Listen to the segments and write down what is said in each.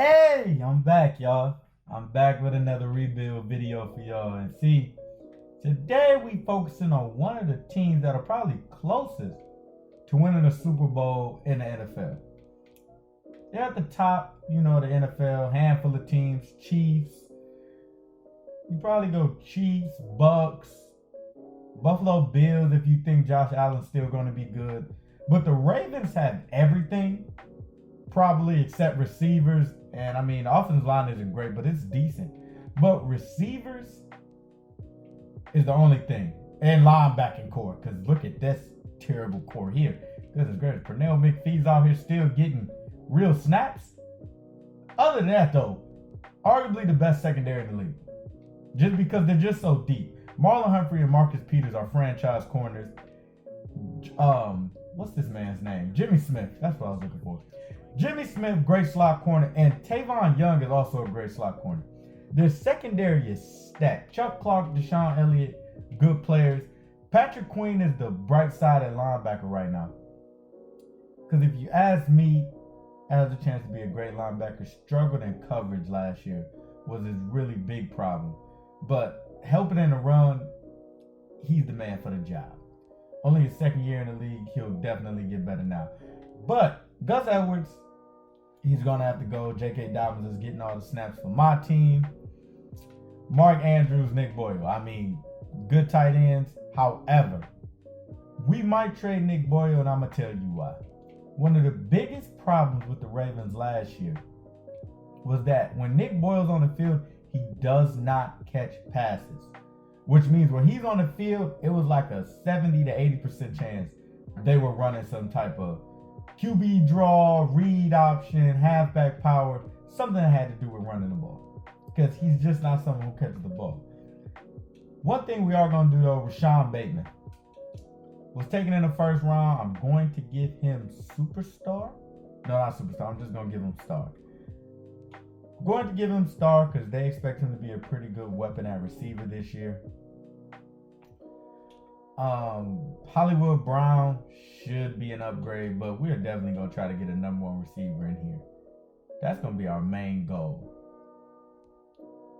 Hey, I'm back, y'all. I'm back with another rebuild video for y'all. And see, today we focusing on one of the teams that are probably closest to winning a Super Bowl in the NFL. They're at the top, the NFL, handful of teams, Chiefs. You probably go Chiefs, Bucks, Buffalo Bills if you think Josh Allen's still going to be good. But the Ravens have everything, probably except receivers. And the offensive line isn't great, but it's decent. But receivers is the only thing. And linebacking core, because look at this terrible core here. Goodness gracious, Pernell McPhee's out here still getting real snaps. Other than that, though, arguably the best secondary in the league. Just because they're just so deep. Marlon Humphrey and Marcus Peters are franchise corners. What's this man's name? Jimmy Smith. That's what I was looking for. Jimmy Smith, great slot corner, and Tavon Young is also a great slot corner. Their secondary is stacked. Chuck Clark, Deshaun Elliott, good players. Patrick Queen is the bright side at linebacker right now. Because if you ask me, has a chance to be a great linebacker. Struggled in coverage last year was his really big problem. But helping in the run, he's the man for the job. Only his second year in the league, he'll definitely get better now. But Gus Edwards, he's going to have to go. J.K. Dobbins is getting all the snaps for my team. Mark Andrews, Nick Boyle. Good tight ends. However, we might trade Nick Boyle, and I'm going to tell you why. One of the biggest problems with the Ravens last year was that when Nick Boyle's on the field, he does not catch passes. Which means when he's on the field, it was like a 70 to 80% chance they were running some type of QB draw, read option, halfback power, something that had to do with running the ball. Because he's just not someone who catches the ball. One thing we are going to do, though, Rashawn Bateman was taken in the first round. I'm going to give him superstar. No, not superstar. I'm just going to give him star. I'm going to give him star because they expect him to be a pretty good weapon at receiver this year. Hollywood Brown should be an upgrade, but we're definitely going to try to get a number one receiver in here. That's going to be our main goal.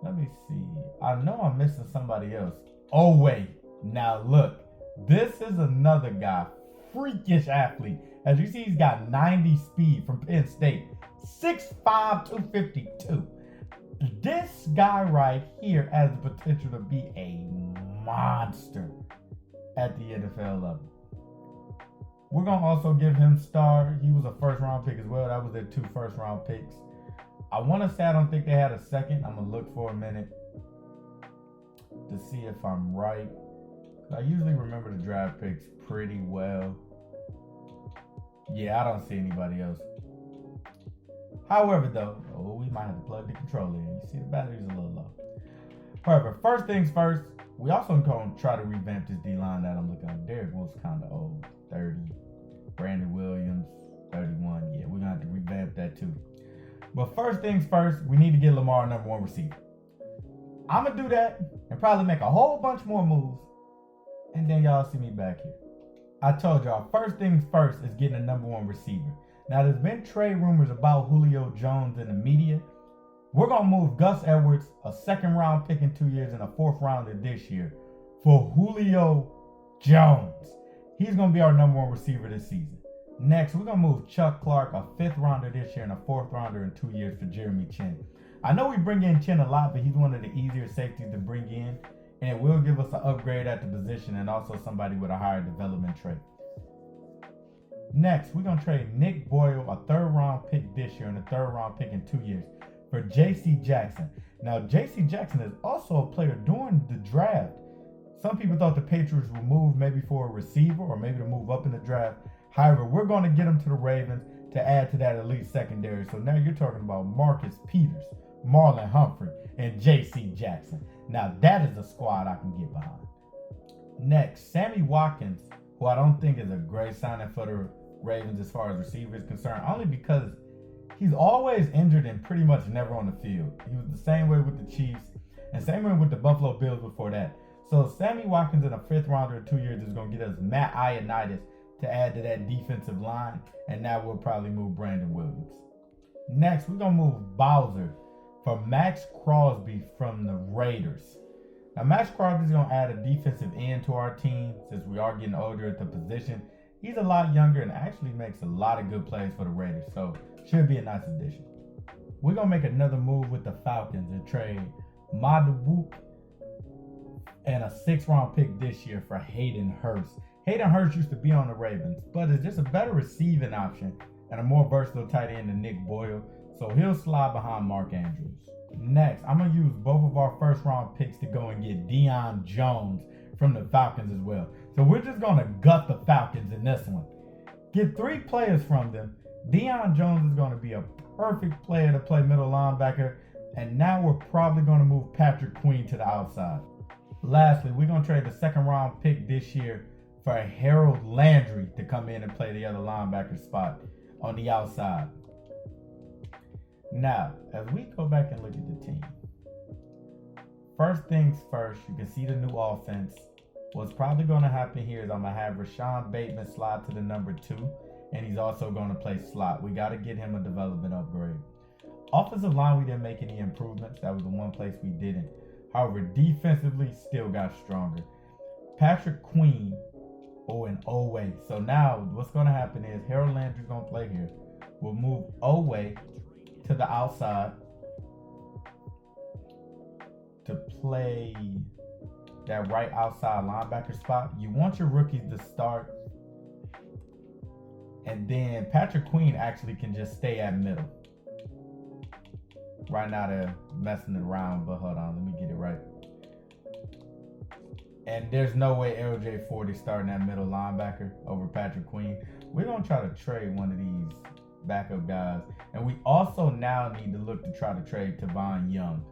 Let me see. I know I'm missing somebody else. Oh, wait. Now, look. This is another guy. Freakish athlete. As you see, he's got 90 speed from Penn State. 6'5", 252. This guy right here has the potential to be a monster at the NFL level. We're going to also give him star. He was a first round pick as well. That was their 2 first round picks. I want to say I don't think they had a second. I'm going to look for a minute to see if I'm right. I usually remember the draft picks pretty well. Yeah, I don't see anybody else. However, though, we might have to plug the controller in. You see the battery's a little low. However, first things first, we also going to try to revamp this D-line that I'm looking at. Derek Wolf's kind of old, 30. Brandon Williams, 31. Yeah, we're going to have to revamp that too. But first things first, we need to get Lamar number one receiver. I'm going to do that and probably make a whole bunch more moves. And then y'all see me back here. I told y'all, first things first is getting a number one receiver. Now, there's been trade rumors about Julio Jones in the media. We're going to move Gus Edwards, a second round pick in 2 years and a fourth rounder this year, for Julio Jones. He's going to be our number one receiver this season. Next, we're going to move Chuck Clark, a fifth rounder this year and a fourth rounder in 2 years for Jeremy Chin. I know we bring in Chin a lot, but he's one of the easier safeties to bring in. And it will give us an upgrade at the position and also somebody with a higher development trait. Next, we're going to trade Nick Boyle, a third round pick this year and a third round pick in 2 years, for J.C. Jackson. Now, J.C. Jackson is also a player during the draft. Some people thought the Patriots would move maybe for a receiver or maybe to move up in the draft. However, we're going to get him to the Ravens to add to that elite secondary. So now you're talking about Marcus Peters, Marlon Humphrey, and J.C. Jackson. Now, that is a squad I can get behind. Next, Sammy Watkins, who I don't think is a great signing for the Ravens as far as receiver is concerned, only because he's always injured and pretty much never on the field. He was the same way with the Chiefs and same way with the Buffalo Bills before that. So Sammy Watkins in a fifth rounder in 2 years is going to get us Matt Ioannidis to add to that defensive line, and now we'll probably move Brandon Williams. Next, we're going to move Bowser for Max Crosby from the Raiders. Now, Max Crosby is going to add a defensive end to our team since we are getting older at the position. He's a lot younger and actually makes a lot of good plays for the Raiders, so should be a nice addition. We're going to make another move with the Falcons and trade Madden and a 6th-round pick this year for Hayden Hurst. Hayden Hurst used to be on the Ravens, but is just a better receiving option and a more versatile tight end than Nick Boyle, so he'll slide behind Mark Andrews. Next, I'm going to use both of our 1st-round picks to go and get Deion Jones from the Falcons as well. So we're just going to gut the Falcons in this one. Get 3 players from them. Deion Jones is going to be a perfect player to play middle linebacker, and now we're probably going to move Patrick Queen to the outside. Lastly, we're going to trade the 2nd-round pick this year for Harold Landry to come in and play the other linebacker spot on the outside. Now, as we go back and look at the team, first things first, you can see the new offense. What's probably going to happen here is I'm going to have Rashad Bateman slide to the number 2, and he's also going to play slot. We got to get him a development upgrade. Offensive line, we didn't make any improvements. That was the one place we didn't. However, defensively, still got stronger. Patrick Queen, and Owe. So now, what's going to happen is Harold Landry's going to play here. We'll move Owe to the outside to play that right outside linebacker spot. You want your rookies to start, and then Patrick Queen actually can just stay at middle. Right now they're messing it around, but hold on, let me get it right. And there's no way LJ Ford is starting at middle linebacker over Patrick Queen. We're going to try to trade one of these backup guys. And we also now need to look to try to trade Tavon Young.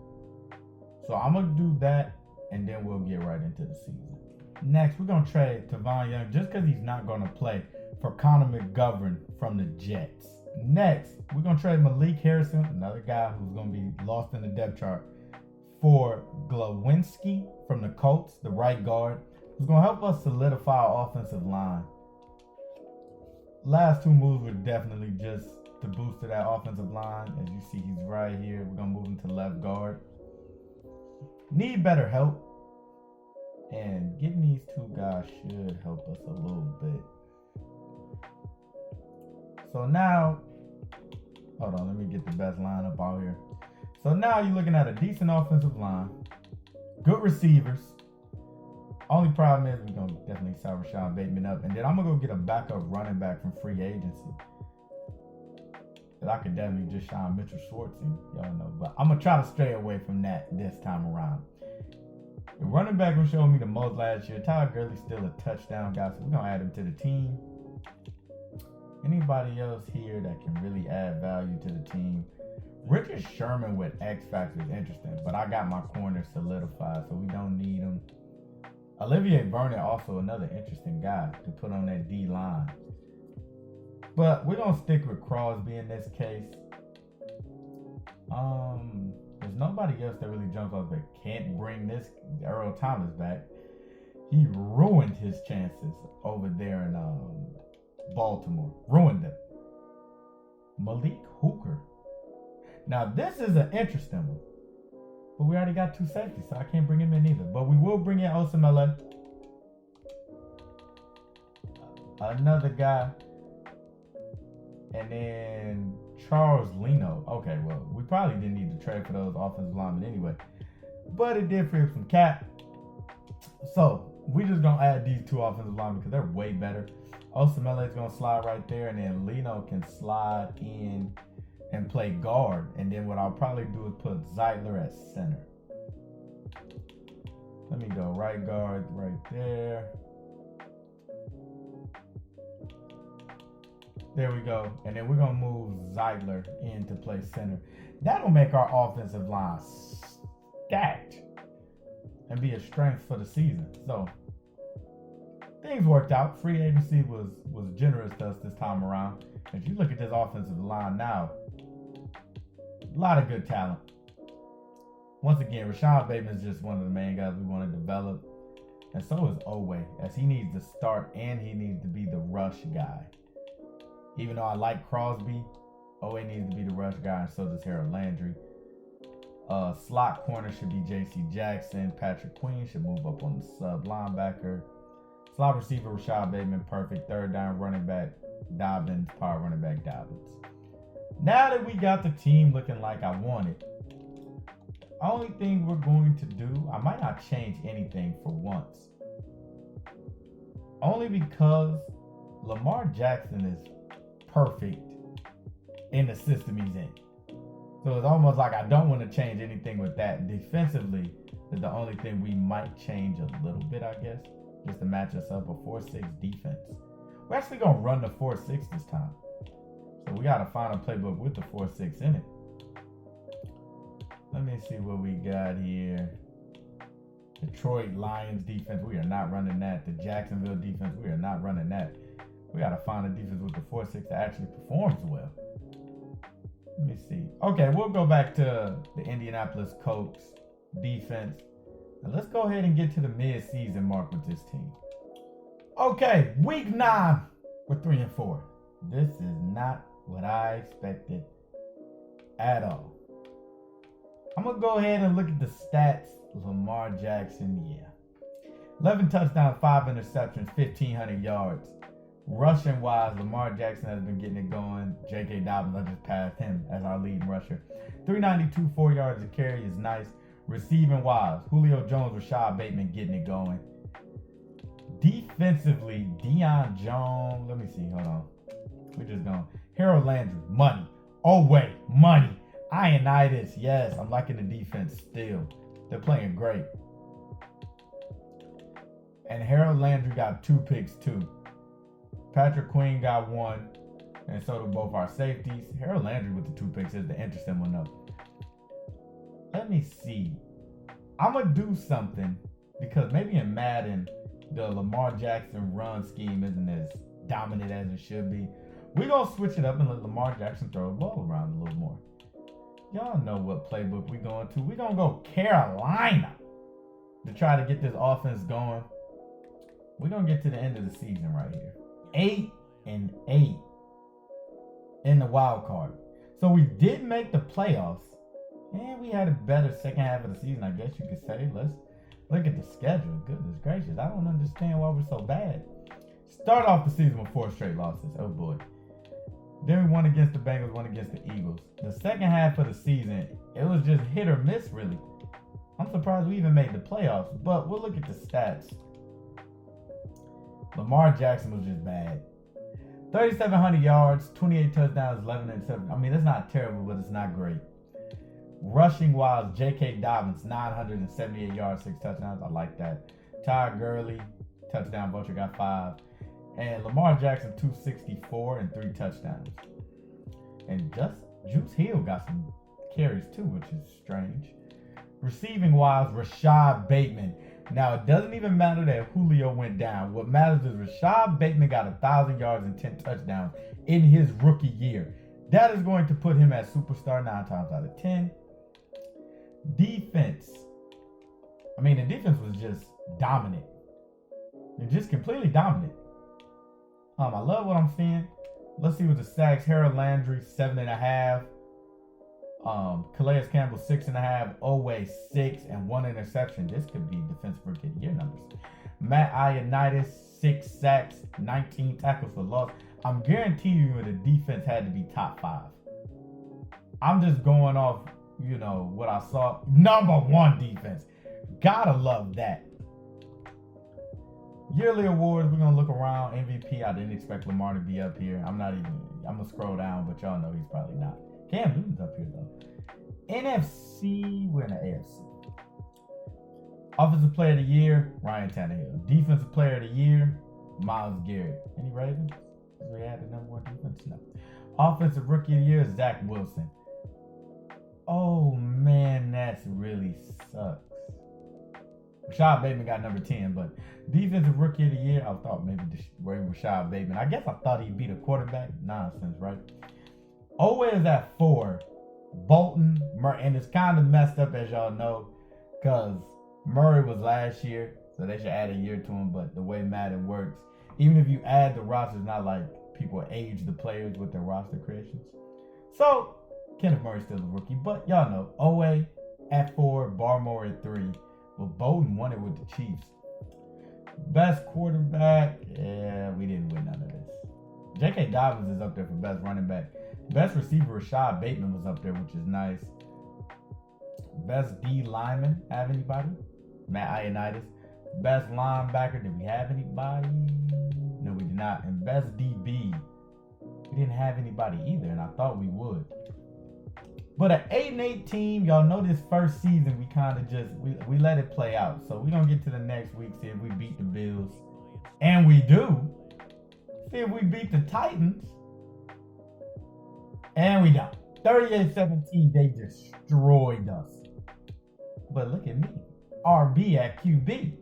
So I'm going to do that, and then we'll get right into the season. Next, we're going to trade Tavon Young just because he's not going to play for Connor McGovern from the Jets. Next, we're going to trade Malik Harrison, another guy who's going to be lost in the depth chart, for Glowinski from the Colts, the right guard, who's going to help us solidify our offensive line. Last 2 moves were definitely just to boost to that offensive line. As you see, he's right here. We're going to move him to left guard. Need better help. And getting these 2 guys should help us a little bit. So now, hold on, let me get the best lineup out here. So now you're looking at a decent offensive line, good receivers. Only problem is we're going to definitely sign Rashad Bateman up. And then I'm going to go get a backup running back from free agency. That I could definitely just shine Mitchell Schwartz in, y'all know. But I'm going to try to stray away from that this time around. The running back who showed me the most last year, Tyler Gurley's still a touchdown guy, so we're going to add him to the team. Anybody else here that can really add value to the team? Richard Sherman with X Factor is interesting, but I got my corner solidified, so we don't need him. Olivier Vernon, also another interesting guy to put on that D line. But we're going to stick with Crosby in this case. There's nobody else that really jumps off that can't bring this Earl Thomas back. He ruined his chances over there in Baltimore. Ruined them. Malik Hooker. Now, this is an interesting one. But we already got 2 safeties, so I can't bring him in either. But we will bring in Osamele. Another guy. And then Charles Leno. Okay, well, we probably didn't need to trade for those offensive linemen anyway. But it did free up some cap. So, we just going to add these 2 offensive linemen because they're way better. Osamele is going to slide right there. And then Leno can slide in and play guard. And then what I'll probably do is put Zeitler at center. Let me go right guard right there. There we go. And then we're going to move Zeitler in to play center. That'll make our offensive line stacked and be a strength for the season. So things worked out. Free agency was generous to us this time around. If you look at this offensive line now, a lot of good talent. Once again, Rashad Bateman is just one of the main guys we want to develop. And so is Owe, as he needs to start and he needs to be the rush guy. Even though I like Crosby, Owe needs to be the rush guy, and so does Harold Landry. Slot corner should be J.C. Jackson. Patrick Queen should move up on the sub linebacker. Slot receiver Rashad Bateman, perfect. Third down running back Dobbins, power running back Dobbins. Now that we got the team looking like I wanted, only thing we're going to do, I might not change anything for once. Only because Lamar Jackson is perfect in the system he's in. So it's almost like I don't want to change anything with that. Defensively is the only thing we might change a little bit, I guess, just to match us up. A 4-6 defense. We're actually going to run the 4-6 this time. So we got to find a playbook with the 4-6 in it. Let me see what we got here. Detroit Lions defense, we are not running that. The Jacksonville defense, we are not running that. We got to find a defense with the 4-6 that actually performs well. Let me see. Okay, we'll go back to the Indianapolis Colts defense. And let's go ahead and get to the mid-season mark with this team. Okay, week 9, we're 3-4. This is not what I expected at all. I'm going to go ahead and look at the stats. Lamar Jackson, yeah. 11 touchdowns, 5 interceptions, 1,500 yards. Rushing wise, Lamar Jackson has been getting it going. J.K. Dobbins, I just passed him as our leading rusher. 392, 4 yards a carry is nice. Receiving wise, Julio Jones, Rashad Bateman getting it going. Defensively, Deion Jones, let me see, hold on. We're just going. Harold Landry, money. Oh wait, money. Ioannidis, yes, I'm liking the defense still. They're playing great. And Harold Landry got 2 picks too. Patrick Queen got 1, and so do both our safeties. Harold Landry with the 2 picks is the interesting one though. Let me see. I'm going to do something because maybe in Madden, the Lamar Jackson run scheme isn't as dominant as it should be. We're going to switch it up and let Lamar Jackson throw the ball around a little more. Y'all know what playbook we're going to. We're going to go Carolina to try to get this offense going. We're going to get to the end of the season right here. 8-8 in the wild card. So we did make the playoffs. And we had a better second half of the season, I guess you could say. Let's look at the schedule. Goodness gracious. I don't understand why we're so bad. Start off the season with 4 straight losses. Oh boy. Then we won against the Bengals, won against the Eagles. The second half of the season, it was just hit or miss, really. I'm surprised we even made the playoffs, but we'll look at the stats. Lamar Jackson was just bad. 3,700 yards, 28 touchdowns, 11 interceptions. I mean, it's not terrible, but it's not great. Rushing wise, J.K. Dobbins, 978 yards, 6 touchdowns. I like that. Ty Gurley, touchdown vulture, got 5. And Lamar Jackson, 264 and 3 touchdowns. And just Juice Hill got some carries too, which is strange. Receiving wise, Rashad Bateman. Now, it doesn't even matter that Julio went down. What matters is Rashad Bateman got 1,000 yards and 10 touchdowns in his rookie year. That is going to put him at superstar 9 times out of 10. Defense. I mean, the defense was just dominant. Just completely dominant. I love what I'm seeing. Let's see what the sacks. Harold Landry, 7.5. Calais Campbell, 6.5. Owe, 6, and 1 interception. This could be defensive rookie of the year numbers. Matt Ioannidis, 6 sacks, 19 tackles for loss. I'm guaranteeing you the defense had to be top 5. I'm just going off, what I saw. Number 1 defense. Gotta love that. Yearly awards, we're going to look around. MVP, I didn't expect Lamar to be up here. I'm going to scroll down, but y'all know he's probably not. Cam Newton's up here, though. NFC, we're in the AFC. Offensive Player of the Year, Ryan Tannehill. Defensive Player of the Year, Myles Garrett. Any Ravens? Because we had the number 1 defense? No. Offensive Rookie of the Year, Zach Wilson. Oh, man, that really sucks. Rashad Bateman got number 10, but Defensive Rookie of the Year, I thought maybe Rashad Bateman. I guess I thought he'd beat a quarterback. Nonsense, right? Owe is at 4. Bolton, Murray, and it's kind of messed up, as y'all know, because Murray was last year, so they should add a year to him, but the way Madden works, even if you add the roster, it's not like people age the players with their roster creations. So, Kenneth Murray's still a rookie, but y'all know, Owe at 4, Barmore at 3. But Bolden won it with the Chiefs. Best quarterback, yeah, we didn't win none of this. J.K. Dobbins is up there for best running back. Best receiver, Rashad Bateman, was up there, which is nice. Best D lineman, have anybody? Matt Ioannidis. Best linebacker, did we have anybody? No, we did not. And best DB, we didn't have anybody either, and I thought we would. But an 8-8 team, y'all know this first season we kind of just, we let it play out. So we're going to get to the next week, see if we beat the Bills. And we do. See if we beat the Titans. And we don't. 38-17, they destroyed us. But look at me. RB at QB.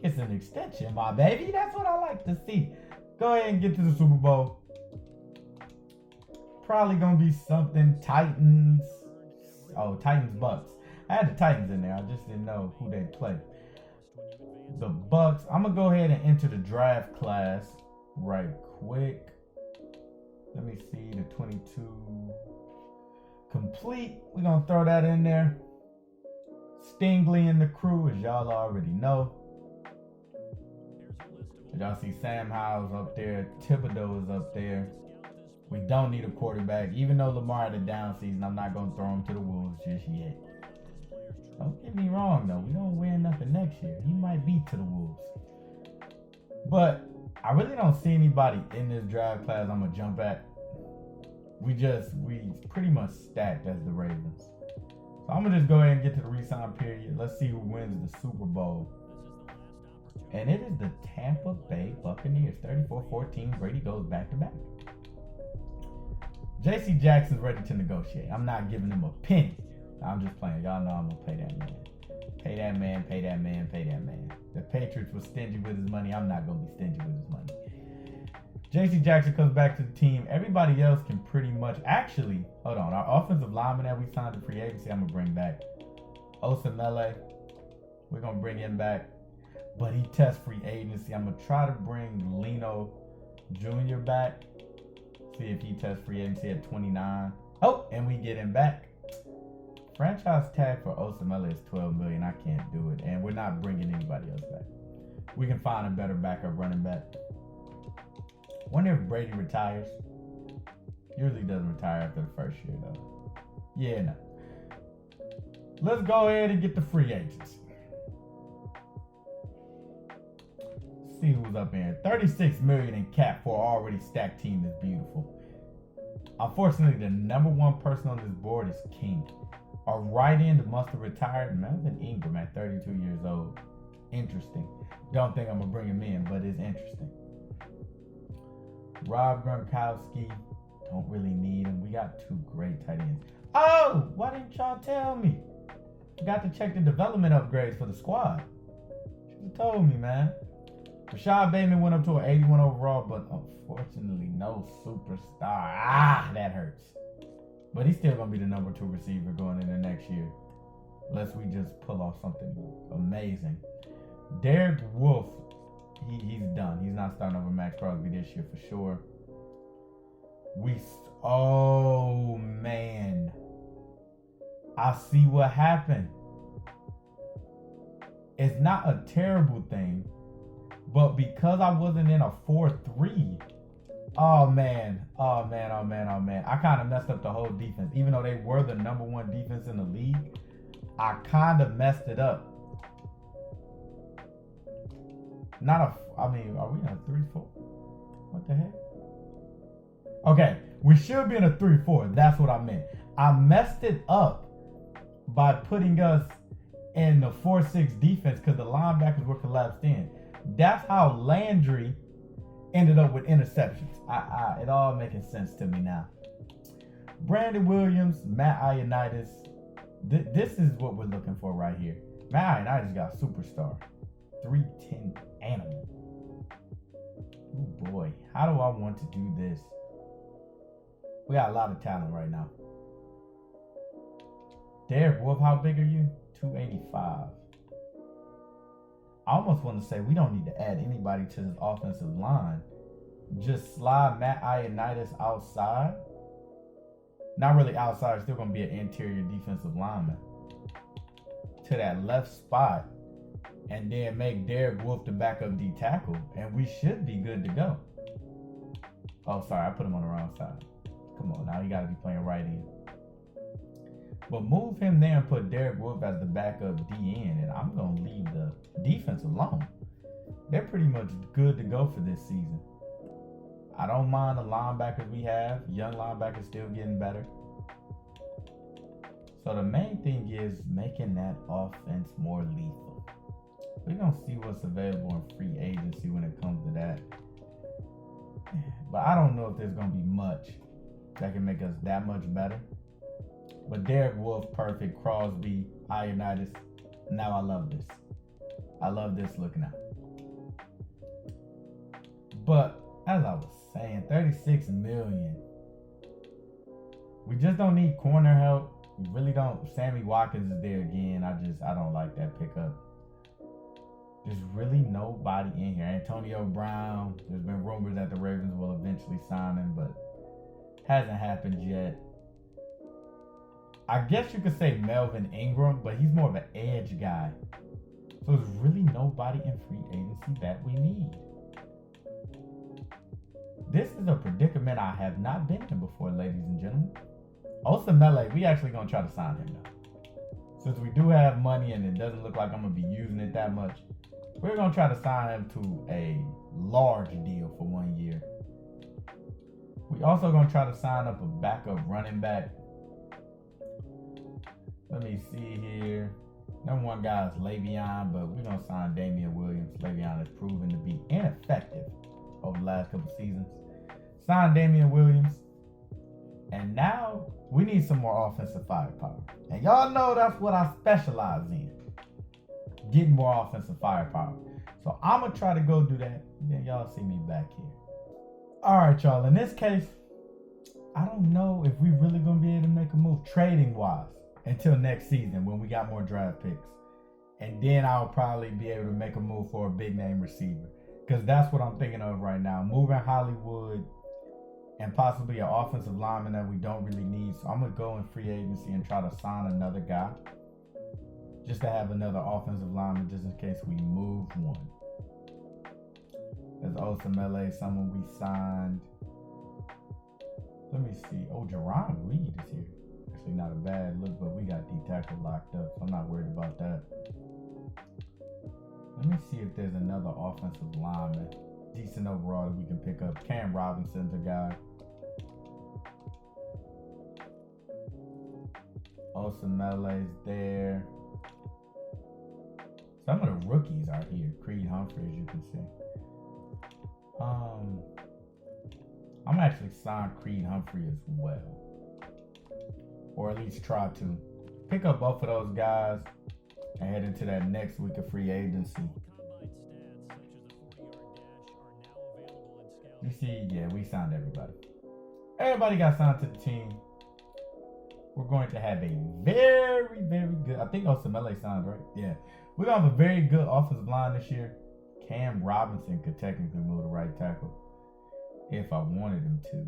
It's an extension, my baby. That's what I like to see. Go ahead and get to the Super Bowl. Probably going to be something Titans. Oh, Titans Bucks. I had the Titans in there. I just didn't know who they'd play. The Bucks. I'm going to go ahead and enter the draft class right quick. Let me see the 22 complete. We're going to throw that in there. Stingley and the crew, as y'all already know. Y'all see Sam Howell's up there. Thibodeau is up there. We don't need a quarterback. Even though Lamar had a down season, I'm not going to throw him to the Wolves just yet. Don't get me wrong, though. We don't win nothing next year. He might be to the Wolves. But I really don't see anybody in this draft class I'm going to jump at. We pretty much stacked as the Ravens. So I'm going to just go ahead and get to the re-sign period. Let's see who wins the Super Bowl. And it is the Tampa Bay Buccaneers. 34-14. Brady goes back-to-back. J.C. Jackson's ready to negotiate. I'm not giving him a penny. I'm just playing. Y'all know I'm going to pay that man. Pay that man, pay that man, pay that man. The Patriots were stingy with his money. I'm not going to be stingy with his money. J.C. Jackson comes back to the team. Everybody else can pretty much... Actually, hold on. Our offensive lineman that we signed to free agency, I'm going to bring back. Osemele. We're going to bring him back. But he tests free agency. I'm going to try to bring Leno Jr. back. See if he tests free agency at 29. Oh, and we get him back. Franchise tag for Osemele is $12 million. I can't do it. And we're not bringing anybody else back. We can find a better backup running back. Wonder if Brady retires. Usually doesn't retire after the first year, though. Yeah, no. Let's go ahead and get the free agents. See who's up here. $36 million in cap for an already stacked team is beautiful. Unfortunately, the number one person on this board is King. Our right end must have retired. Melvin Ingram at 32 years old. Interesting. Don't think I'm going to bring him in, but it's interesting. Rob Gronkowski. Don't really need him. We got two great tight ends. Oh, why didn't y'all tell me? Got to check the development upgrades for the squad. Should have told me, man. Rashad Bateman went up to an 81 overall, but unfortunately, no superstar. That hurts. But he's still going to be the number 2 receiver going into next year. Unless we just pull off something amazing. Derek Wolfe, he's done. He's not starting over Max Crosby this year for sure. Oh, man. I see what happened. It's not a terrible thing. But because I wasn't in a 4-3, oh man. I kind of messed up the whole defense. Even though they were the number 1 defense in the league, I kind of messed it up. Are we in a 3-4? What the heck? Okay, we should be in a 3-4. That's what I meant. I messed it up by putting us in the 4-6 defense because the linebackers were collapsed in. That's how Landry ended up with interceptions. It all making sense to me now. Brandon Williams, Matt Ioannidis. This is what we're looking for right here. Matt Ioannidis got superstar. 310 animal. Oh boy, how do I want to do this? We got a lot of talent right now. Derek Wolfe, how big are you? 285. I almost want to say we don't need to add anybody to this offensive line. Just slide Matt Ioannidis outside not really outside, still going to be an interior defensive lineman, to that left spot, and then make Derek Wolfe the backup D tackle, and we should be good to go. Oh, sorry, I put him on the wrong side. Come on, now you got to be playing right in. But move him there and put Derek Wolfe as the backup DN, and I'm going to leave the defense alone. They're pretty much good to go for this season. I don't mind the linebackers we have. Young linebackers still getting better. So the main thing is making that offense more lethal. We're going to see what's available in free agency when it comes to that. But I don't know if there's going to be much that can make us that much better. But Derek Wolfe, perfect. Crosby, Ioannidis. Now I love this. I love this looking out. But as I was saying, $36 million. We just don't need corner help. We really don't. Sammy Watkins is there again. I don't like that pickup. There's really nobody in here. Antonio Brown. There's been rumors that the Ravens will eventually sign him, but hasn't happened yet. I guess you could say Melvin Ingram, but he's more of an edge guy. So there's really nobody in free agency that we need. This is a predicament I have not been in before, ladies and gentlemen. Osemele, we actually going to try to sign him now. Since we do have money and it doesn't look like I'm going to be using it that much, we're going to try to sign him to a large deal for 1 year. We also going to try to sign up a backup running back. Let me see here. Number one guy is Le'Veon, but we're going to sign Damian Williams. Le'Veon has proven to be ineffective over the last couple seasons. Sign Damian Williams. And now we need some more offensive firepower. And y'all know that's what I specialize in. Getting more offensive firepower. So I'm going to try to go do that. Then y'all see me back here. All right, y'all. In this case, I don't know if we really going to be able to make a move trading-wise until next season when we got more draft picks. And then I'll probably be able to make a move for a big-name receiver. Because that's what I'm thinking of right now. Moving Hollywood and possibly an offensive lineman that we don't really need. So I'm going to go in free agency and try to sign another guy. Just to have another offensive lineman just in case we move one. There's Osemele, someone we signed. Let me see. Oh, Jerron Reed is here. Actually not a bad look, but we got D-tackle locked up, so I'm not worried about that. Let me see if there's another offensive lineman, decent overall, that we can pick up. Cam Robinson's a guy. Osemele's there. Some of the rookies are here. Creed Humphrey, as you can see. I'm actually sign Creed Humphrey as well. Or at least try to. Pick up both of those guys and head into that next week of free agency. You see, yeah, we signed everybody. Everybody got signed to the team. We're going to have a very, very good, I think Osemele signed, right? Yeah. We're going to have a very good offensive line this year. Cam Robinson could technically move to right tackle if I wanted him to.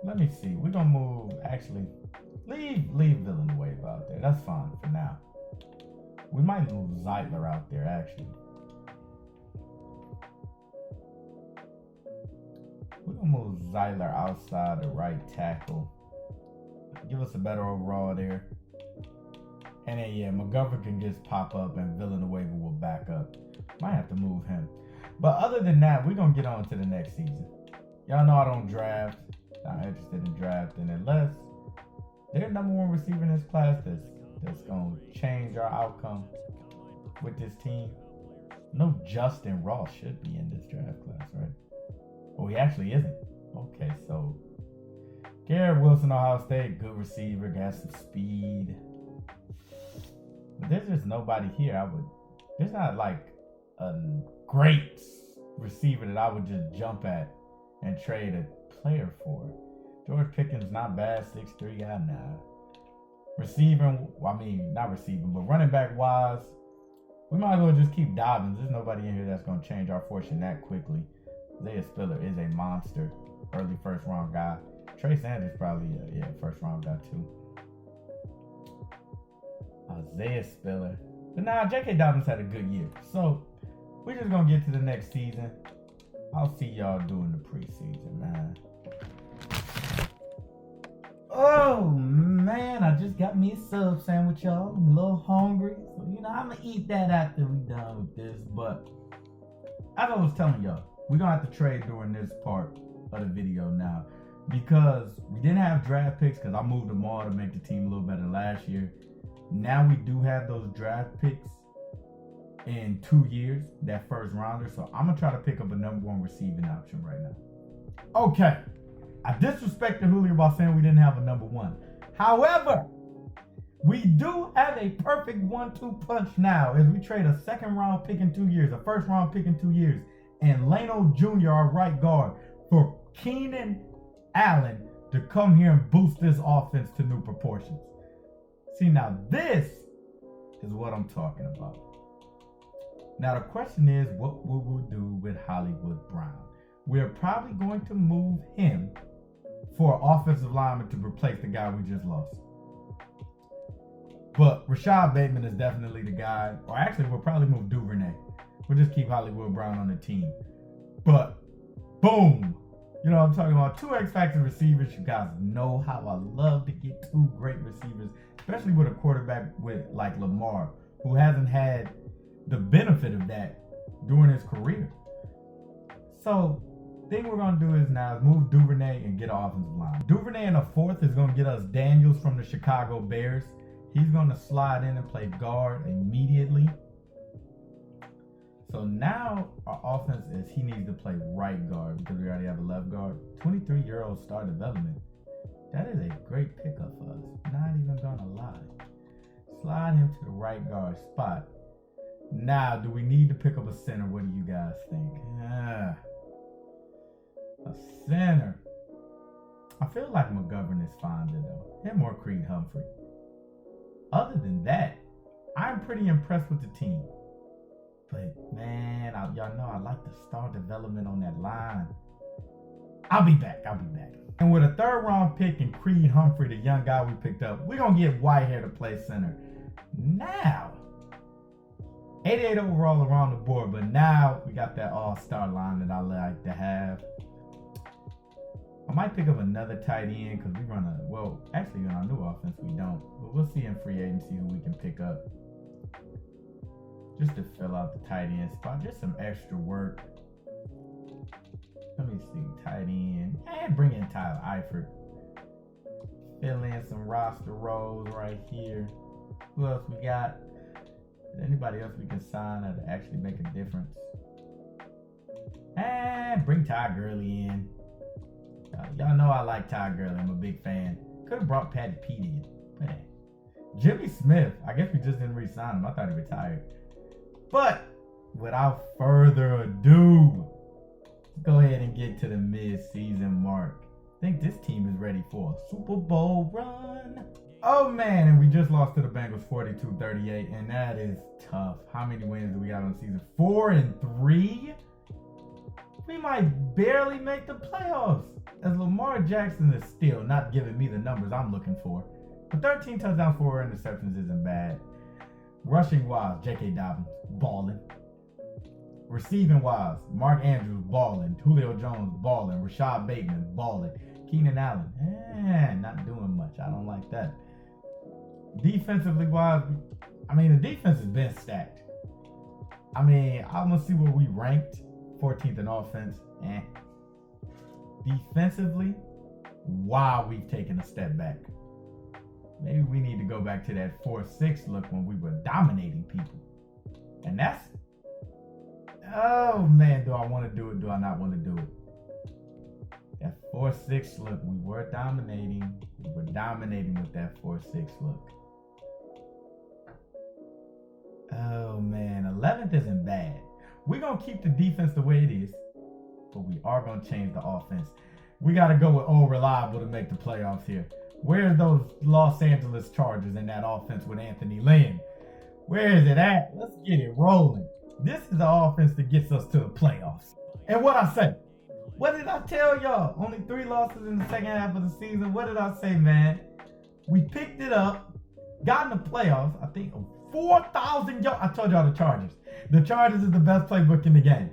Let me see. We're going to move, actually, leave Villanueva out there. That's fine for now. We might move Zeitler out there, actually. We're going to move Zeitler outside the right tackle. Give us a better overall there. And then, yeah, McGovern can just pop up and Villanueva will back up. Might have to move him. But other than that, we're going to get on to the next season. Y'all know I don't draft. I'm not interested in drafting unless they're number one receiver in this class that's going to change our outcome with this team. No Justin Ross should be in this draft class, right? Oh, he actually isn't. Okay, so Garrett Wilson, Ohio State, good receiver, got some speed. But there's just nobody here. There's not like a great receiver that I would just jump at and trade a player for. George Pickens, not bad, 6'3", guy, nah. Receiving, not receiving, but running back wise, we might as well just keep Dobbins. There's nobody in here that's going to change our fortune that quickly. Isaiah Spiller is a monster. early first round guy. Trey Sanders probably first round guy too. Isaiah Spiller. But now J.K. Dobbins had a good year. So we're just gonna get to the next season. I'll see y'all during the preseason, man. Oh man, I just got me a sub sandwich, y'all. I'm a little hungry. So I'm gonna eat that after we done with this. But as I was telling y'all, we're gonna have to trade during this part of the video now. Because we didn't have draft picks because I moved them all to make the team a little better last year. Now we do have those draft picks in 2 years, that first rounder. So I'm gonna try to pick up a number 1 receiving option right now. Okay, I disrespected Julio by saying we didn't have a number 1. However, we do have a perfect 1-2 punch now as we trade a second round pick in 2 years, a first round pick in 2 years, and Leno Jr., our right guard, for Keenan Allen to come here and boost this offense to new proportions. See, now this is what I'm talking about. Now the question is, what will we do with Hollywood Brown? We're probably going to move him for an offensive lineman to replace the guy we just lost. But Rashad Bateman is definitely the guy. Or actually, we'll probably move Duvernay. We'll just keep Hollywood Brown on the team. But, boom. You know what I'm talking about? 2 X-Factor receivers. You guys know how I love to get 2 great receivers, especially with a quarterback like Lamar, who hasn't had the benefit of that during his career. So, thing we're going to do is now move Duvernay and get an offensive line. Duvernay in the 4th is going to get us Daniels from the Chicago Bears. He's going to slide in and play guard immediately. So now our offense is he needs to play right guard because we already have a left guard. 23-year-old star development. That is a great pickup for us. Not even going to lie. Slide him to the right guard spot. Now, do we need to pick up a center? What do you guys think? A center. I feel like McGovern is fine though. Him or Creed Humphrey. Other than that, I'm pretty impressed with the team. But man, y'all know I like the star development on that line. I'll be back. And with a 3rd round pick and Creed Humphrey, the young guy we picked up, we're going to get Whitehair to play center. Now, 88 overall around the board, but now we got that all-star line that I like to have. I might pick up another tight end because we run actually in our new offense we don't. But we'll see in free agency who we can pick up. Just to fill out the tight end spot. Just some extra work. Let me see. Tight end. And bring in Tyler Eifert. Fill in some roster roles right here. Who else we got? Is anybody else we can sign that actually make a difference? And bring Ty Gurley in. Y'all know I like Ty Gurley. I'm a big fan. Could have brought Patty Pete in. Man. Jimmy Smith. I guess we just didn't re-sign him. I thought he retired. But without further ado, let's go ahead and get to the mid-season mark. I think this team is ready for a Super Bowl run. Oh man, and we just lost to the Bengals 42-38, and that is tough. How many wins do we got on the season? 4-3? We might barely make the playoffs. As Lamar Jackson is still not giving me the numbers I'm looking for. But 13 touchdowns, 4 interceptions isn't bad. Rushing wise, J.K. Dobbins, balling. Receiving wise, Mark Andrews, balling. Julio Jones, balling. Rashad Bateman, balling. Keenan Allen, not doing much. I don't like that. Defensively wise, the defense has been stacked. I'm going to see where we ranked. 14th in offense. Defensively, wow, we've taken a step back. Maybe we need to go back to that 4-6 look when we were dominating people. And that's, oh man, do I want to do it? Do I not want to do it? That 4-6 look, we were dominating. We were dominating with that 4-6 look. Oh man, 11th isn't bad. We're going to keep the defense the way it is, but we are going to change the offense. We got to go with old reliable to make the playoffs here. Where's those Los Angeles Chargers in that offense with Anthony Lynn? Where is it at? Let's get it rolling. This is the offense that gets us to the playoffs. And what I say, What did I tell y'all? Only 3 losses in the second half of the season. What did I say, man? We picked it up, got in the playoffs. I think 4,000 yards. I told y'all the Chargers. The Chargers is the best playbook in the game.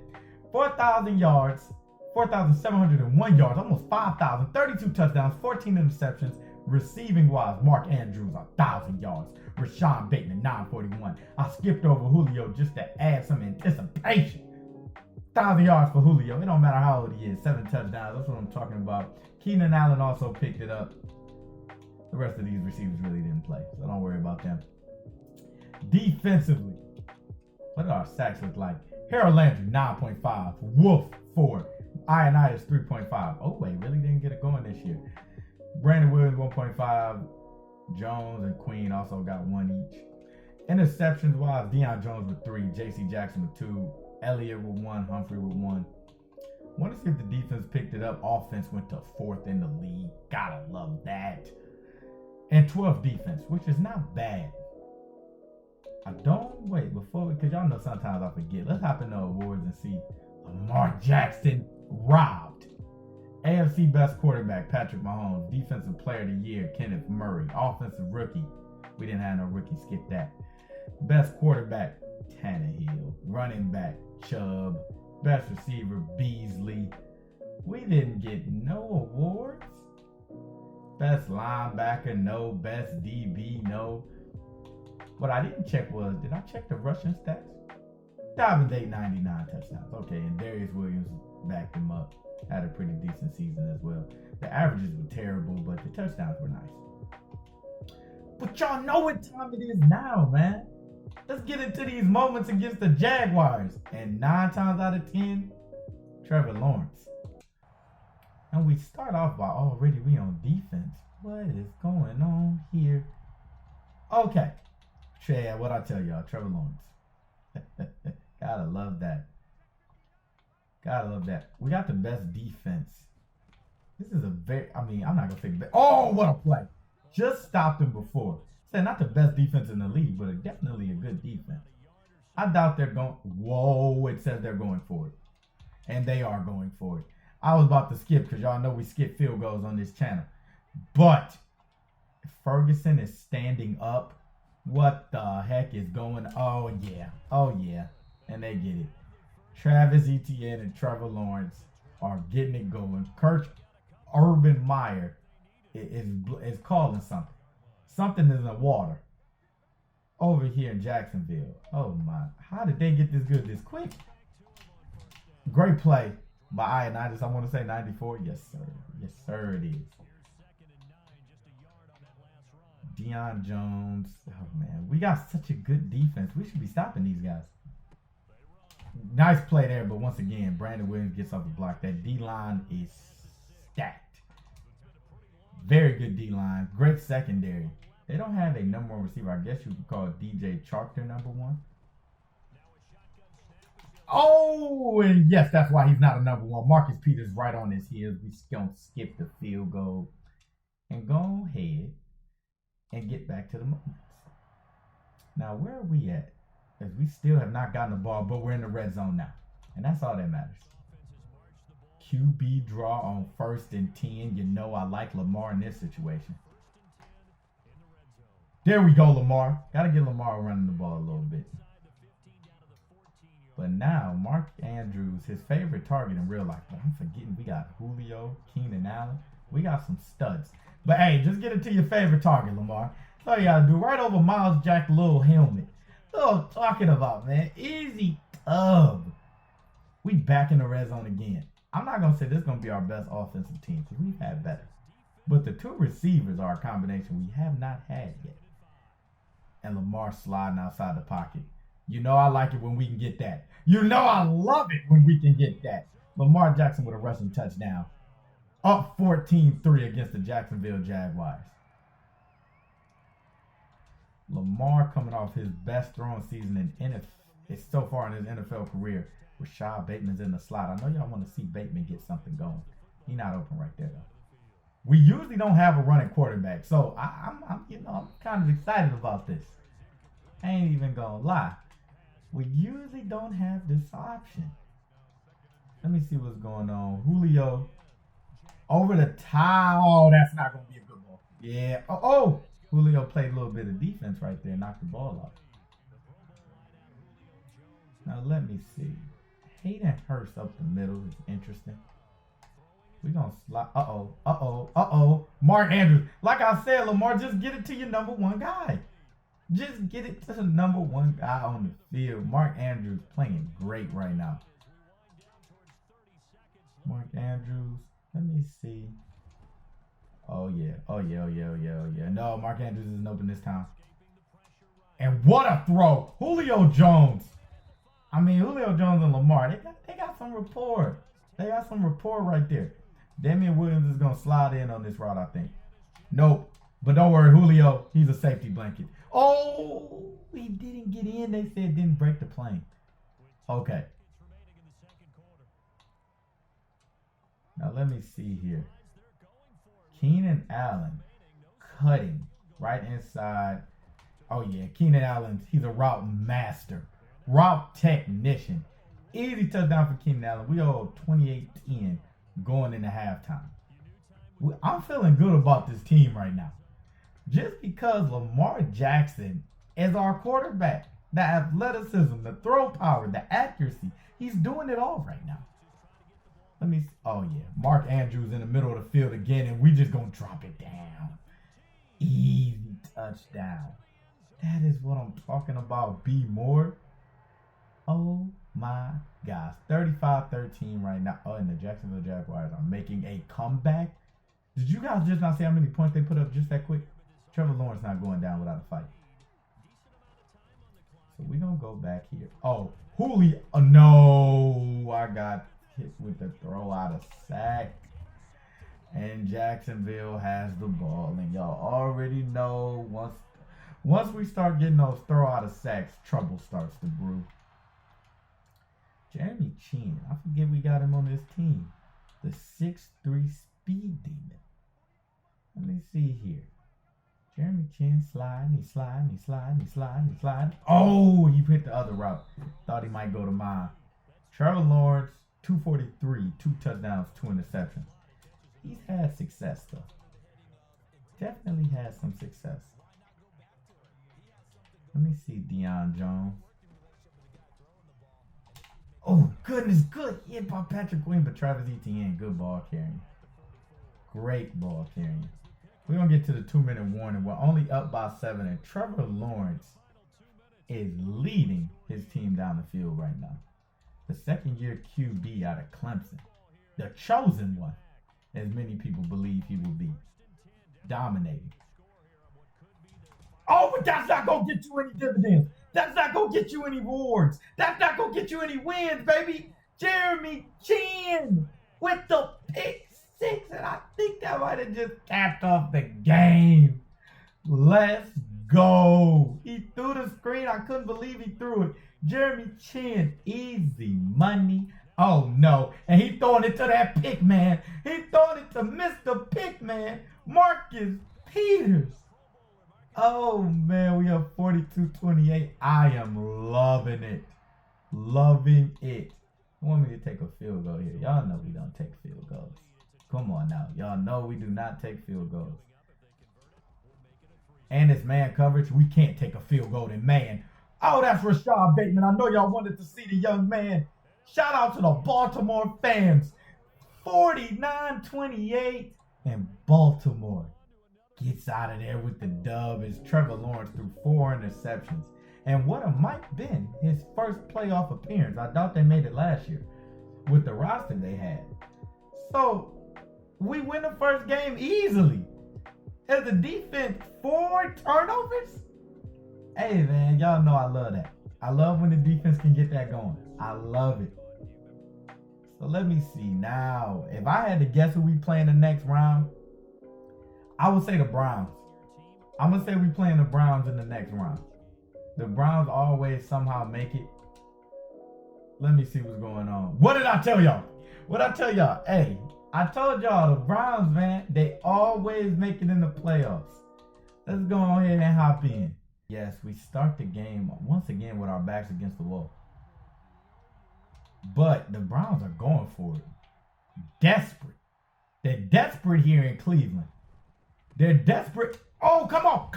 4,000 yards, 4,701 yards, almost 5,000, 32 touchdowns, 14 interceptions. Receiving wise, Mark Andrews 1,000 yards. Rashawn Bateman 941. I skipped over Julio just to add some anticipation. 1,000 yards for Julio. It don't matter how old he is. 7 touchdowns. That's what I'm talking about. Keenan Allen also picked it up. The rest of these receivers really didn't play, so don't worry about them. Defensively, what did our sacks look like? Harold Landry 9.5. Wolf 4. Ionitis 3.5. Oh wait, really didn't get it going this year. Brandon Williams 1.5. Jones and Queen also got 1 each. Interceptions wise, Deion Jones with 3. J.C. Jackson with 2. Elliott with 1. Humphrey with 1. Want to see if the defense picked it up. Offense went to 4th in the league. Gotta love that. And 12th defense, which is not bad. I don't wait before, because y'all know sometimes I forget. Let's hop into awards and see. Lamar Jackson robbed. AFC Best Quarterback, Patrick Mahomes. Defensive Player of the Year, Kenneth Murray. Offensive Rookie. We didn't have no rookie. Skip that. Best Quarterback, Tannehill. Running Back, Chubb. Best Receiver, Beasley. We didn't get no awards. Best Linebacker, no. Best DB, no. What I didn't check was, did I check the rushing stats? Dobbins 899 touchdowns. Okay, and Darius Williams backed him up. Had a pretty decent season as well. The averages were terrible, but the touchdowns were nice. But y'all know what time it is now, man. Let's get into these moments against the Jaguars. And 9 times out of 10, Trevor Lawrence. And we start off by already we on defense. What is going on here? Okay. Yeah, what I tell y'all, Trevor Lawrence. Gotta love that. Gotta love that. We got the best defense. This is a very, I'm not gonna say best. Oh, what a play. Just stopped him before. Said not the best defense in the league, but definitely a good defense. I doubt they're going, whoa, it says they're going for it. And they are going for it. I was about to skip because y'all know we skip field goals on this channel. But Ferguson is standing up. What the heck is going on? Oh, yeah. Oh, yeah. And they get it. Travis Etienne and Trevor Lawrence are getting it going. Urban Meyer is calling something. Something is in the water. Over here in Jacksonville. Oh, my. How did they get this good this quick? Great play by Ionitis. I want to say 94. Yes, sir. Yes, sir, it is. Deion Jones. Oh, man. We got such a good defense. We should be stopping these guys. Nice play there, but once again, Brandon Williams gets off the block. That D-line is stacked. Very good D-line. Great secondary. They don't have a number 1 receiver. I guess you could call DJ Chark their number 1. Oh, and yes, that's why he's not a number 1. Marcus Peters right on his heels. We going to skip the field goal and go ahead and get back to the moments. Now, where are we at? As we still have not gotten the ball, but we're in the red zone now. And that's all that matters. QB draw on 1st and 10. You know I like Lamar in this situation. There we go, Lamar. Got to get Lamar running the ball a little bit. But now, Mark Andrews, his favorite target in real life. But I'm forgetting we got Julio, Keenan Allen. We got some studs. But hey, just get it to your favorite target, Lamar. That's all you got to do. Right over Miles Jack's little helmet. That's what I'm talking about, man. Easy tub. We back in the red zone again. I'm not going to say this is going to be our best offensive team because we've had better. But the 2 receivers are a combination we have not had yet. And Lamar sliding outside the pocket. You know I like it when we can get that. You know I love it when we can get that. Lamar Jackson with a rushing touchdown. Up 14-3 against the Jacksonville Jaguars. Lamar coming off his best throwing season in NFL so far in his NFL career. Rashad Bateman's in the slot. I know y'all want to see Bateman get something going. He's not open right there though. We usually don't have a running quarterback, so I'm kind of excited about this. I ain't even gonna lie. We usually don't have this option. Let me see what's going on. Julio. Over the top. Oh, that's not going to be a good ball. Yeah. Oh. Julio played a little bit of defense right there. Knocked the ball off. Now, let me see. Hayden Hurst up the middle is interesting. We're going to slide. Uh-oh. Mark Andrews. Like I said, Lamar, just get it to your number one guy. Just get it to the number one guy on the field. Mark Andrews playing great right now. Mark Andrews. Let me see. Oh, yeah. No, Mark Andrews isn't open this time. And what a throw. Julio Jones. I mean, Julio Jones and Lamar, they got some rapport. They got some rapport right there. Damian Williams is going to slide in on this route, I think. Nope. But don't worry, Julio, he's a safety blanket. Oh, he didn't get in. They said didn't break the plane. Okay. Now, let me see here. Keenan Allen cutting right inside. Oh, yeah. Keenan Allen, he's a route master. Route technician. Easy touchdown for Keenan Allen. We owe 28-10 going into halftime. I'm feeling good about this team right now. Just because Lamar Jackson is our quarterback. The athleticism, the throw power, the accuracy. He's doing it all right now. Let me see. Oh, yeah. Mark Andrews in the middle of the field again, and we just going to drop it down. Easy touchdown. That is what I'm talking about. B. Moore. Oh, my gosh. 35-13 right now. Oh, and the Jacksonville Jaguars are making a comeback. Did you guys just not see how many points they put up just that quick? Trevor Lawrence not going down without a fight. So we're going to go back here. Oh, Julio. Oh, no. I got hit with the throw out of sack. And Jacksonville has the ball. And y'all already know once we start getting those throw out of sacks, trouble starts to brew. Jeremy Chin. I forget we got him on this team. The 6'3 speed demon. Let me see here. Jeremy Chin sliding. He's sliding. Oh, he hit the other route. Thought he might go to mine. Trevor Lawrence, 243, 2 touchdowns, 2 interceptions. He's had success, though. Definitely had some success. Let me see Deion Jones. Oh, goodness, good hit by Patrick Queen, but Travis Etienne, good ball carrying. Great ball carrying. We're going to get to the 2-minute warning. We're only up by 7, and Trevor Lawrence is leading his team down the field right now. The second-year QB out of Clemson. The chosen one, as many people believe he will be. Dominating. Oh, but that's not going to get you any dividends. That's not going to get you any rewards. That's not going to get you any wins, baby. Jeremy Chin with the pick 6, and I think that might have just capped off the game. Let's go. He threw the screen. I couldn't believe he threw it. Jeremy Chin, easy money. Oh, no. And he throwing it to that pick man. He throwing it to Mr. Pickman, Marcus Peters. Oh, man, we have 42-28. I am loving it. Loving it. You want me to take a field goal here? Y'all know we don't take field goals. Come on now. Y'all know we do not take field goals. And it's man coverage. We can't take a field goal in man. Oh, that's Rashad Bateman. I know y'all wanted to see the young man. Shout out to the Baltimore fans. 49-28. And Baltimore gets out of there with the dub as Trevor Lawrence threw 4 interceptions. And what it might have been his first playoff appearance. I doubt they made it last year with the roster they had. So we win the first game easily. As a defense, 4 turnovers? Hey, man, y'all know I love that. I love when the defense can get that going. I love it. So let me see. Now, if I had to guess who we play in the next round, I would say the Browns. I'm going to say we playing the Browns in the next round. The Browns always somehow make it. Let me see what's going on. What did I tell y'all? Hey, I told y'all the Browns, man, they always make it in the playoffs. Let's go ahead and hop in. Yes, we start the game once again with our backs against the wall. But the Browns are going for it. Desperate. They're desperate here in Cleveland. They're desperate. Oh, come on.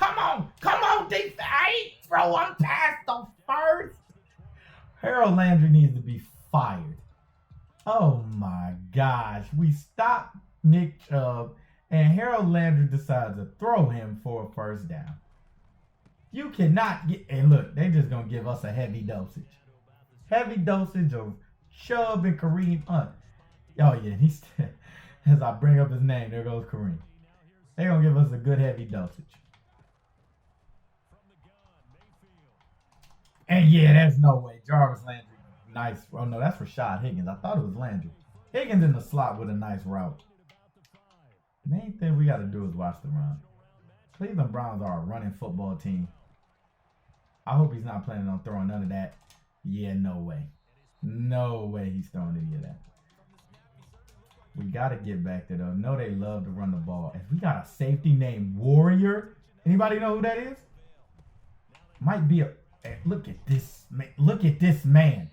Defense. I ain't throwing past the first. Harold Landry needs to be fired. Oh my gosh. We stopped Nick Chubb, and Harold Landry decides to throw him for a first down. You cannot get, and look, they just gonna give us a heavy dosage. Heavy dosage of Chubb and Kareem Hunt. Oh yeah, he's as I bring up his name, there goes Kareem. They gonna give us a good heavy dosage. And yeah, there's no way. Jarvis Landry, nice. Oh no, that's Rashad Higgins. I thought it was Landry. Higgins in the slot with a nice route. The main thing we got to do is watch the run. Cleveland Browns are a running football team. I hope he's not planning on throwing none of that. Yeah, no way. No way he's throwing any of that. We got to get back there, though. No, they love to run the ball. If we got a safety named Warrior, anybody know who that is? Might be a... Look at this man. Look at this man.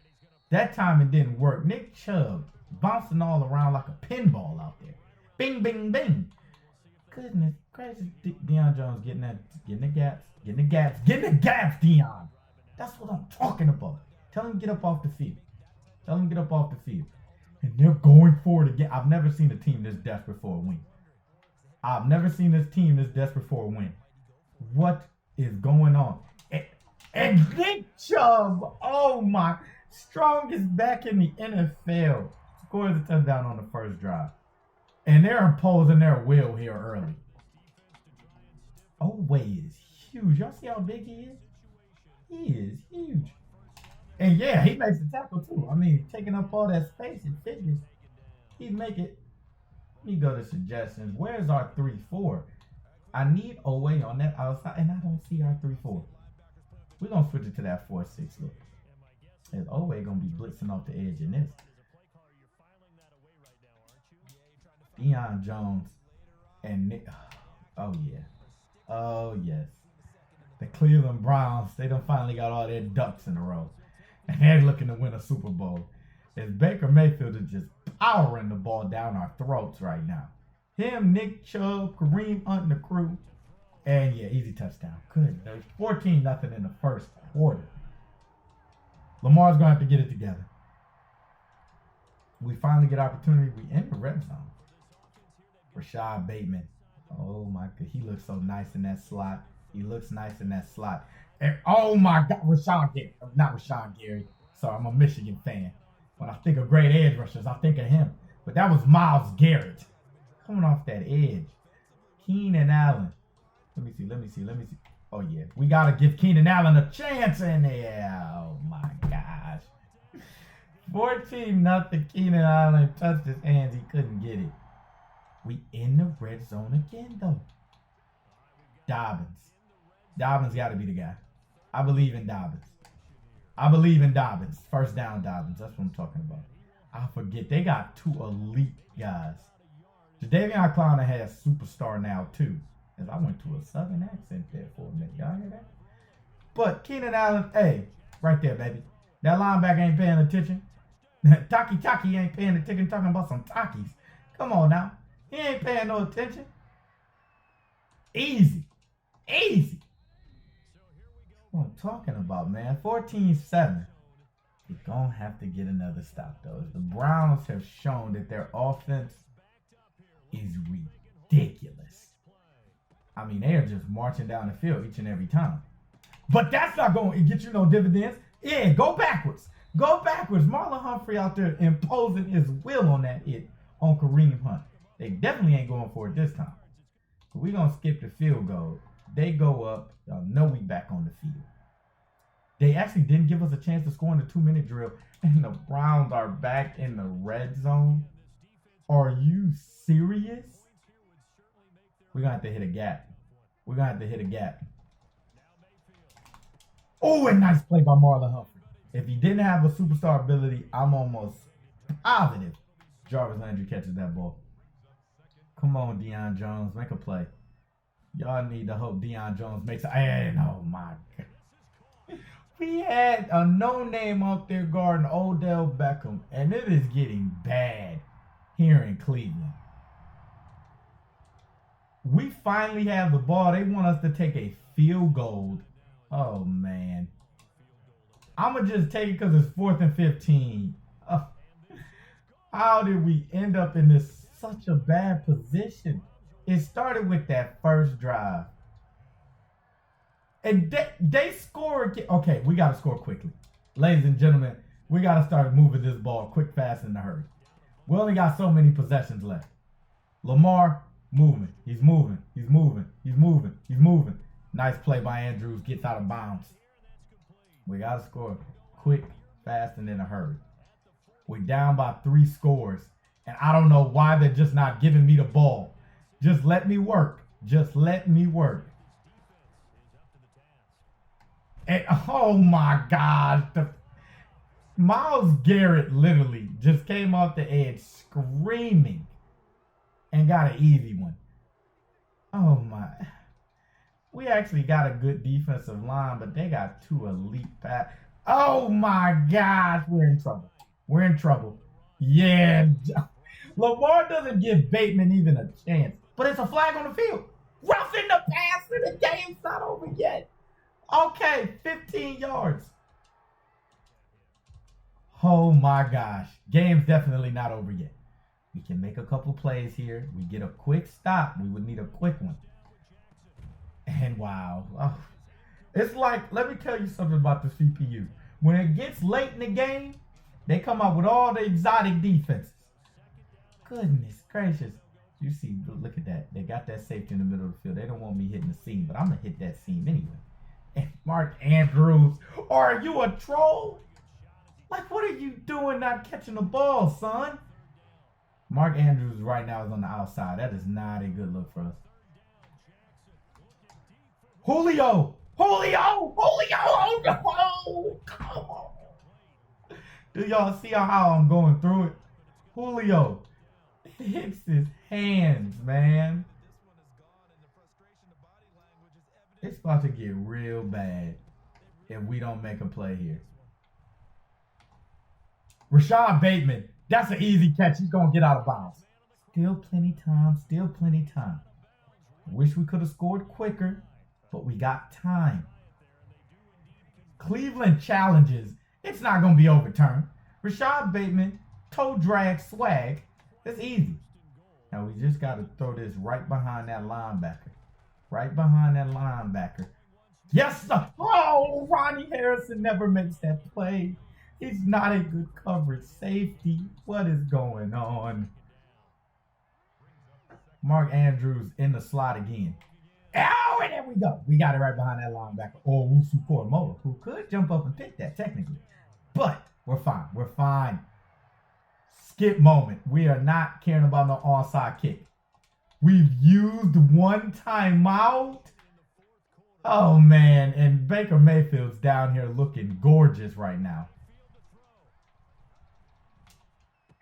That time it didn't work. Nick Chubb bouncing all around like a pinball out there. Bing, bing, bing. Goodness gracious. Deion Jones getting the gaps, Deion. That's what I'm talking about. Tell him to get up off the field. And they're going for it again. I've never seen a team this desperate for a win. What is going on? And Nick Chubb, oh my, strongest back in the NFL, scores a touchdown on the first drive. And they're imposing their will here early. Oway is huge. Y'all see how big he is? He is huge. And yeah, he makes the tackle too. I mean, taking up all that space and fitness, he'd make it. Let me go to suggestions. Where's our 3-4? I need Oway on that outside, and I don't see our 3-4. We're going to switch it to that 4-6 look. Is Oway going to be blitzing off the edge in this? Deion Jones and Nick. Oh, yeah. Oh, yes. The Cleveland Browns, they done finally got all their ducks in a row. And they're looking to win a Super Bowl. As Baker Mayfield is just powering the ball down our throats right now. Him, Nick Chubb, Kareem Hunt, and the crew. And yeah, easy touchdown. Good. There's 14-0 in the first quarter. Lamar's going to have to get it together. We finally get opportunity. We in the red zone. Rashad Bateman. Oh my God. He looks so nice in that slot. And oh my God. Not Rashawn Gary. Sorry, I'm a Michigan fan. When I think of great edge rushers, I think of him. But that was Myles Garrett. Coming off that edge. Keenan Allen. Let me see. Oh, yeah. We got to give Keenan Allen a chance in there. Oh, my gosh. 14-0. Keenan Allen touched his hands. He couldn't get it. We in the red zone again, though. Dobbins got to be the guy. I believe in Dobbins. First down Dobbins. That's what I'm talking about. I forget. They got two elite guys. Jadeveon Clowney has superstar now, too. As I went to a southern accent there for a minute. Y'all hear that? But Keenan Allen, hey, right there, baby. That linebacker ain't paying attention. Taki ain't paying attention. Talking about some Takis. Come on now. He ain't paying no attention. Easy. What I'm talking about, man. 14-7. You're going to have to get another stop, though. The Browns have shown that their offense is ridiculous. I mean, they are just marching down the field each and every time. But that's not going to get you no dividends. Yeah, go backwards. Marlon Humphrey out there imposing his will on that hit on Kareem Hunt. They definitely ain't going for it this time. So we're going to skip the field goal. They go up. Y'all know we back on the field. They actually didn't give us a chance to score in the 2-minute drill. And the Browns are back in the red zone. Are you serious? We're going to have to hit a gap. Oh, a nice play by Marlon Humphrey. If he didn't have a superstar ability, I'm almost positive Jarvis Landry catches that ball. Come on, Deion Jones. Make a play. Y'all need to hope Deion Jones makes it. And oh, my God. We had a no-name out there guarding Odell Beckham, and it is getting bad here in Cleveland. We finally have the ball. They want us to take a field goal. Oh, man. I'm going to just take it because it's 4th and 15. How did we end up in this such a bad position? It started with that first drive. And they scored. Okay, we got to score quickly. Ladies and gentlemen, we got to start moving this ball quick, fast, in a hurry. We only got so many possessions left. Lamar, moving. He's moving. He's moving. He's moving. He's moving. Nice play by Andrews. Gets out of bounds. We got to score quick, fast, and in a hurry. We're down by 3 scores. And I don't know why they're just not giving me the ball. Just let me work. Just let me work. And, oh my God. Myles Garrett literally just came off the edge screaming and got an easy one. Oh my. We actually got a good defensive line, but they got 2 elite pass. Oh my gosh. We're in trouble. We're in trouble. Yeah. Lamar doesn't give Bateman even a chance. But it's a flag on the field. Roughing the passer. The game's not over yet. Okay, 15 yards. Oh my gosh. Game's definitely not over yet. We can make a couple plays here. We get a quick stop. We would need a quick one. And wow. Oh. It's like, let me tell you something about the CPU. When it gets late in the game, they come out with all the exotic defenses. Goodness gracious. You see, look at that. They got that safety in the middle of the field. They don't want me hitting the seam, but I'm going to hit that seam anyway. And Mark Andrews, are you a troll? Like, what are you doing not catching the ball, son? Mark Andrews right now is on the outside. That is not a good look for us. Julio! Julio! Julio! Oh, come on. Do y'all see how I'm going through it? Julio hits his hands, man. It's about to get real bad if we don't make a play here. Rashad Bateman, that's an easy catch. He's going to get out of bounds. Still plenty time, still plenty time. Wish we could have scored quicker, but we got time. Cleveland challenges. It's not going to be overturned. Rashad Bateman, toe drag swag. That's easy. Now we just got to throw this right behind that linebacker. Right behind that linebacker. Yes, sir. Oh, Ronnie Harrison never makes that play. He's not a good coverage safety. What is going on? Mark Andrews in the slot again. Oh, and there we go. We got it right behind that linebacker. Or Wusu Koromoa, who could jump up and pick that technically. But we're fine. We're fine. Skip moment. We are not caring about no onside kick. We've used one timeout. Oh, man. And Baker Mayfield's down here looking gorgeous right now.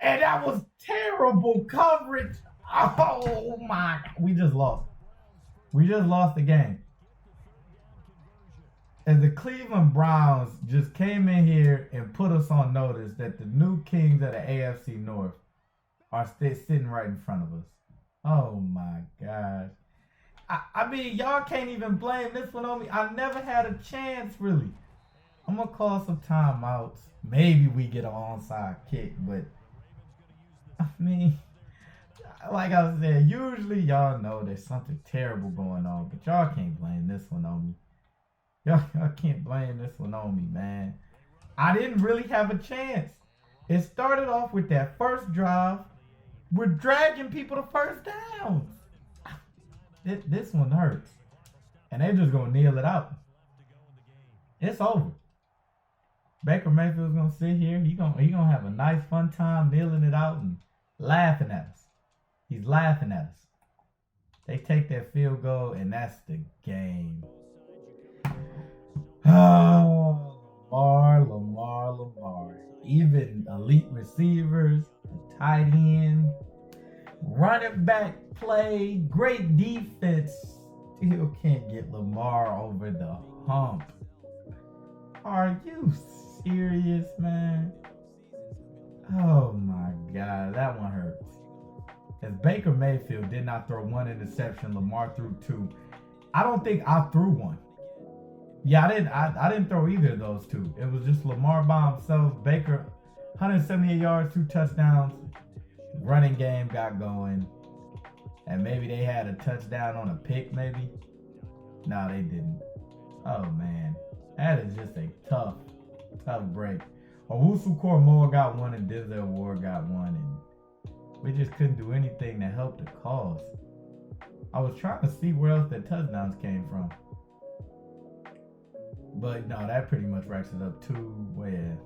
And that was terrible coverage. Oh, my. We just lost. We just lost the game. And the Cleveland Browns just came in here and put us on notice that the new kings of the AFC North are sitting right in front of us. Oh, my gosh. I mean, y'all can't even blame this one on me. I never had a chance, really. I'm going to call some timeouts. Maybe we get an onside kick, but I mean, like I said, usually y'all know there's something terrible going on, but y'all can't blame this one on me. Y'all can't blame this one on me, man. I didn't really have a chance. It started off with that first drive. We're dragging people to first downs. This one hurts. And they're just going to kneel it out. It's over. Baker Mayfield's going to sit here. He gonna have a nice, fun time kneeling it out and laughing at us. He's laughing at us. They take that field goal, and that's the game. Oh, Lamar. Even elite receivers, tight end, running back play, great defense, still can't get Lamar over the hump. Are you serious, man? Oh my God, that one hurts. As Baker Mayfield did not throw one interception, Lamar threw two. I don't think I threw one. Yeah, I didn't throw either of those two. It was just Lamar by himself. Baker, 178 yards, 2 touchdowns. Running game got going. And maybe they had a touchdown on a pick, maybe. No, they didn't. Oh, man. That is just a tough break. Owusu Koromoa got one and Denzel Ward got one. And we just couldn't do anything to help the cause. I was trying to see where else the touchdowns came from. But no, that pretty much racks it up too. Well,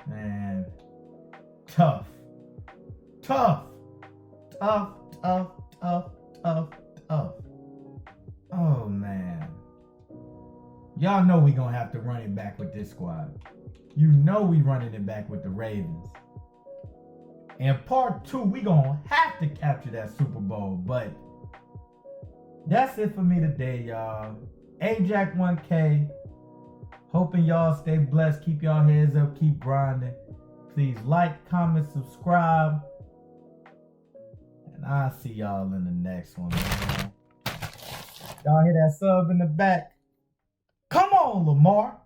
man. Tough. Oh, man. Y'all know we gonna have to run it back with this squad. You know we running it back with the Ravens. In part 2, we gonna have to capture that Super Bowl. But that's it for me today, y'all. Ajax 1K. Hoping y'all stay blessed. Keep y'all heads up. Keep grinding. Please like, comment, subscribe. And I'll see y'all in the next one, man. Y'all hear that sub in the back? Come on, Lamar.